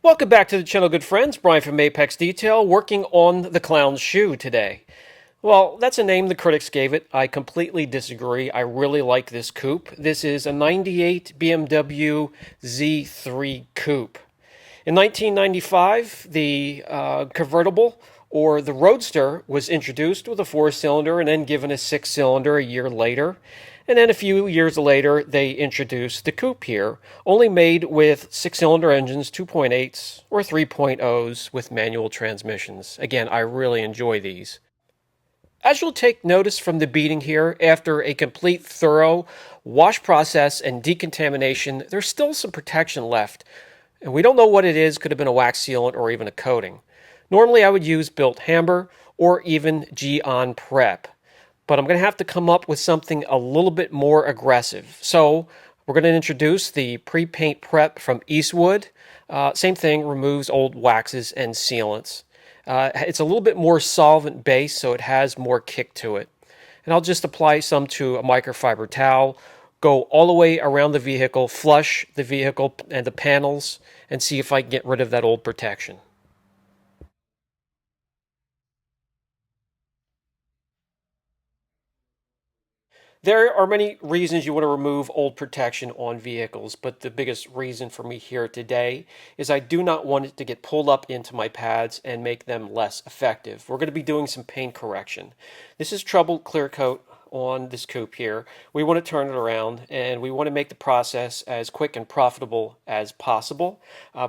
Welcome back to the channel, good friends. Brian from Apex Detail, working on the clown shoe today. Well, that's a name the critics gave it. I completely disagree. I really like this coupe. This is a 98 BMW Z3 Coupe. In 1995, the convertible or the Roadster was introduced with a four-cylinder and then given a six-cylinder a year later. And then a few years later, they introduced the coupe here, only made with six-cylinder engines, 2.8s or 3.0s with manual transmissions. Again, I really enjoy these. As you'll take notice from the beading here, after a complete thorough wash process and decontamination, there's still some protection left. And we don't know what it is. Could have been a wax sealant or even a coating. Normally I would use Built Hamber or even G-On Prep. But I'm going to have to come up with something a little bit more aggressive. So we're going to introduce the pre-paint prep from Eastwood. Same thing, removes old waxes and sealants. It's a little bit more solvent based, so it has more kick to it. And I'll just apply some to a microfiber towel, go all the way around the vehicle, flush the vehicle and the panels, and see if I can get rid of that old protection. There are many reasons you want to remove old protection on vehicles, but the biggest reason for me here today is I do not want it to get pulled up into my pads and make them less effective. We're going to be doing some paint correction. This is troubled clear coat on this coupe here. We want to turn it around and we want to make the process as quick and profitable as possible.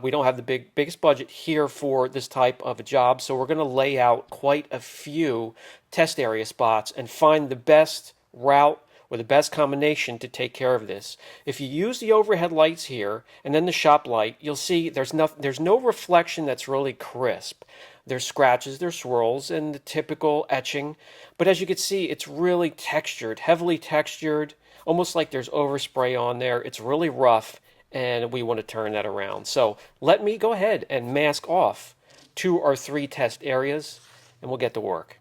We don't have the biggest budget here for this type of a job, so we're going to lay out quite a few test area spots and find the best route or the best combination to take care of this. If you use the overhead lights here and then the shop light, you'll see there's no reflection that's really crisp. There's scratches, there's swirls, and the typical etching. But as you can see, it's really textured, heavily textured, almost like there's overspray on there. It's really rough, and we want to turn that around. So let me go ahead and mask off 2 or 3 test areas, and we'll get to work.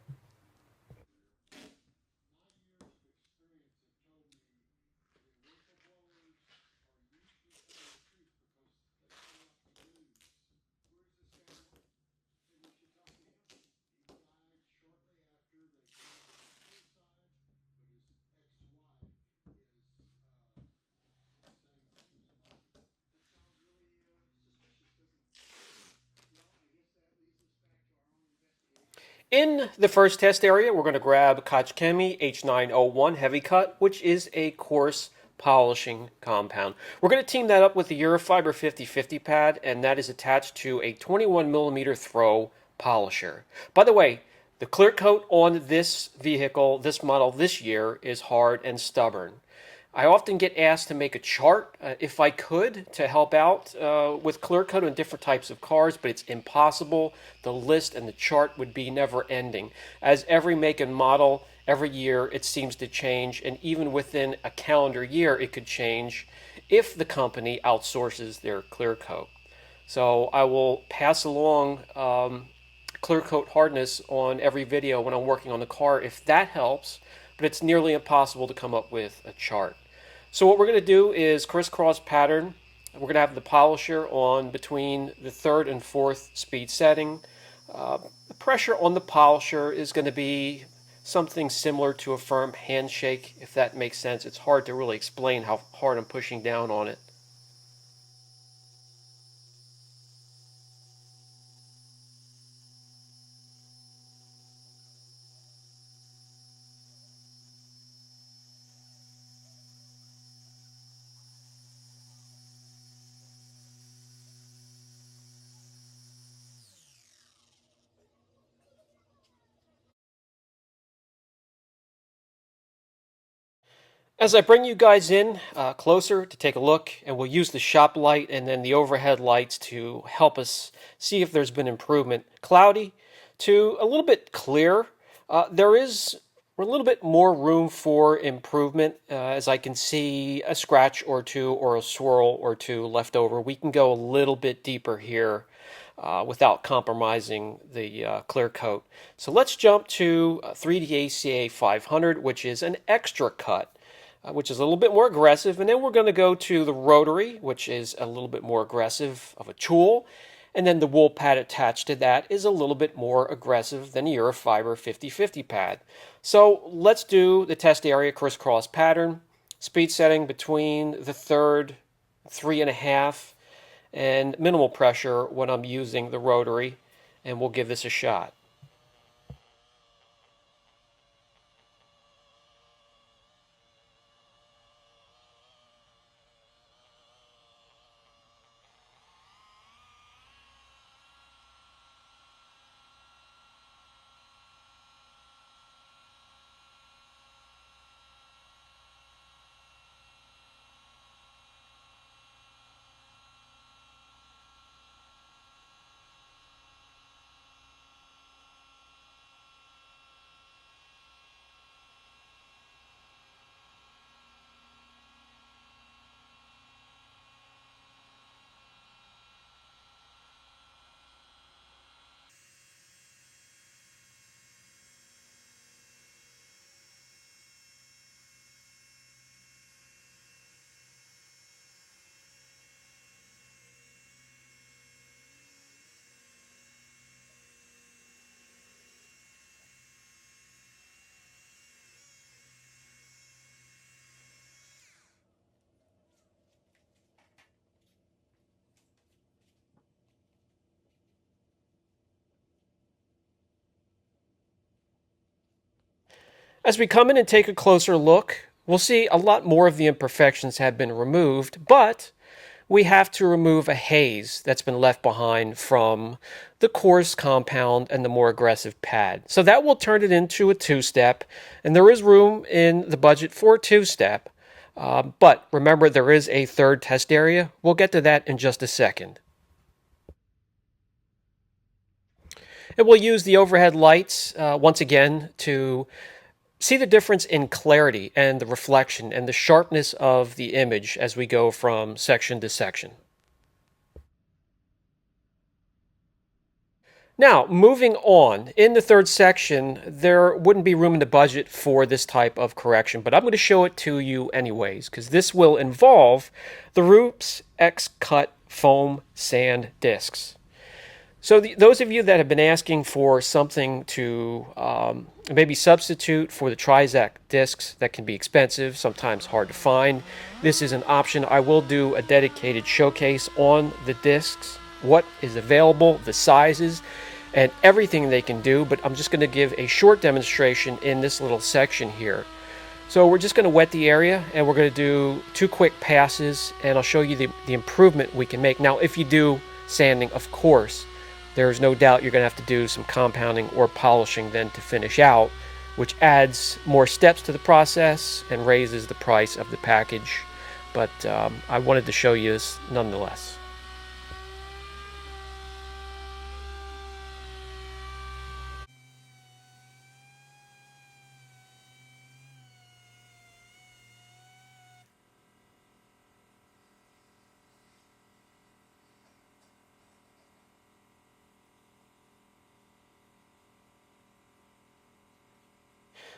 In the first test area, we're going to grab Kachkemi H901 Heavy Cut, which is a coarse polishing compound. We're going to team that up with the Eurofiber 50/50 pad, and that is attached to a 21mm throw polisher. By the way, the clear coat on this vehicle, this model this year, is hard and stubborn. I often get asked to make a chart, if I could, to help out with clear coat on different types of cars, but it's impossible. The list and the chart would be never ending. As every make and model, every year it seems to change, and even within a calendar year it could change if the company outsources their clear coat. So I will pass along clear coat hardness on every video when I'm working on the car if that helps, but it's nearly impossible to come up with a chart. So what we're going to do is crisscross pattern. We're going to have the polisher on between the 3rd and 4th speed setting. The pressure on the polisher is going to be something similar to a firm handshake, if that makes sense. It's hard to really explain how hard I'm pushing down on it. As I bring you guys in closer to take a look, and we'll use the shop light and then the overhead lights to help us see if there's been improvement. Cloudy to a little bit clear. There is a little bit more room for improvement, as I can see a scratch or two or a swirl or two left over. We can go a little bit deeper here without compromising the clear coat. So let's jump to 3D ACA 500, which is an extra cut, which is a little bit more aggressive. And then we're going to go to the rotary, which is a little bit more aggressive of a tool. And then the wool pad attached to that is a little bit more aggressive than the Eurofiber 50/50 pad. So let's do the test area crisscross pattern. Speed setting between the third, 3.5, and minimal pressure when I'm using the rotary. And we'll give this a shot. As we come in and take a closer look, we'll see a lot more of the imperfections have been removed, but we have to remove a haze that's been left behind from the coarse compound and the more aggressive pad. So that will turn it into a two-step, and there is room in the budget for a two-step. But remember, there is a third test area. We'll get to that in just a second. And we'll use the overhead lights once again to see the difference in clarity and the reflection and the sharpness of the image as we go from section to section. Now, moving on, in the third section, there wouldn't be room in the budget for this type of correction, but I'm going to show it to you anyways, because this will involve the Roops X-Cut foam sand discs. So those of you that have been asking for something to maybe substitute for the Trizac discs that can be expensive, sometimes hard to find, this is an option. I will do a dedicated showcase on the discs, what is available, the sizes, and everything they can do, but I'm just going to give a short demonstration in this little section here. So we're just going to wet the area, and we're going to do 2 quick passes, and I'll show you the improvement we can make. Now, if you do sanding, of course, there's no doubt you're going to have to do some compounding or polishing then to finish out, which adds more steps to the process and raises the price of the package. But I wanted to show you this nonetheless.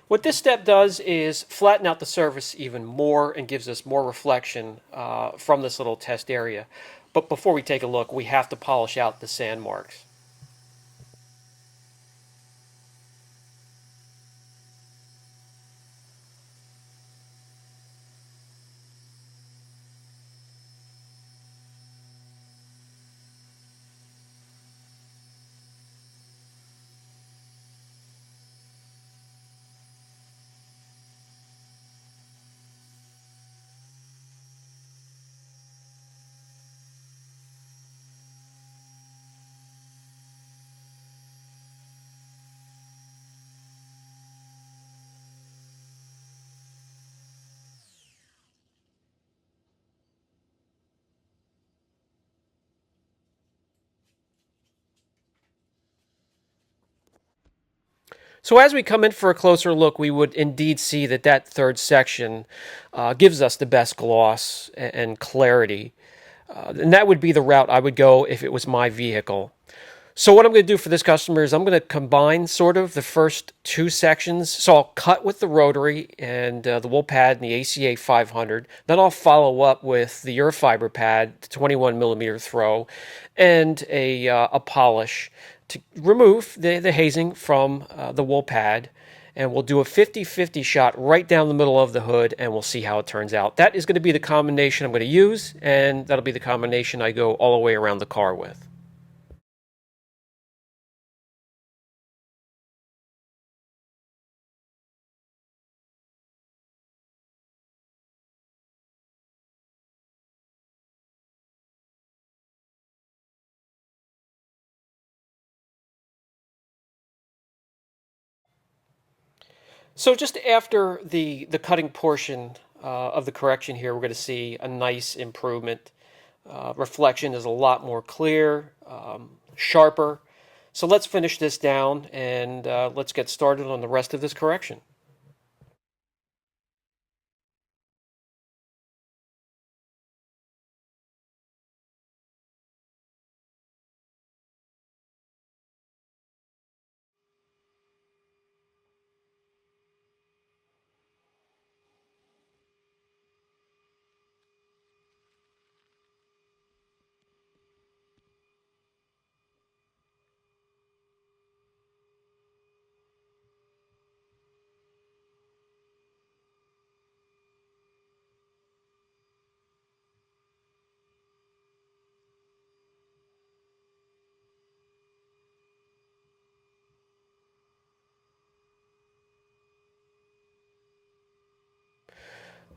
What this step does is flatten out the surface even more and gives us more reflection from this little test area. But before we take a look, we have to polish out the sand marks. So as we come in for a closer look, we would indeed see that that third section gives us the best gloss and clarity. And that would be the route I would go if it was my vehicle. So what I'm going to do for this customer is I'm going to combine sort of the first two sections. So I'll cut with the rotary and the wool pad and the ACA 500. Then I'll follow up with the Eurofiber pad, 21 millimeter throw, and a polish to remove the hazing from the wool pad. And we'll do a 50-50 shot right down the middle of the hood, and we'll see how it turns out. That is going to be the combination I'm going to use, and that'll be the combination I go all the way around the car with. So just after the cutting portion of the correction here, we're going to see a nice improvement. Reflection is a lot more clear, sharper. So let's finish this down and let's get started on the rest of this correction.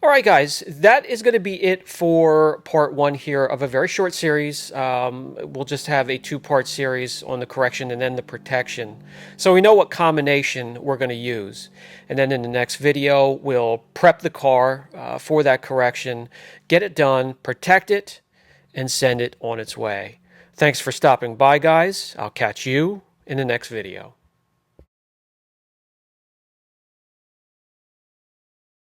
All right, guys, that is going to be it for part one here of a very short series. We'll just have a two-part series on the correction and then the protection. So we know what combination we're going to use. And then in the next video, we'll prep the car for that correction, get it done, protect it, and send it on its way. Thanks for stopping by, guys. I'll catch you in the next video.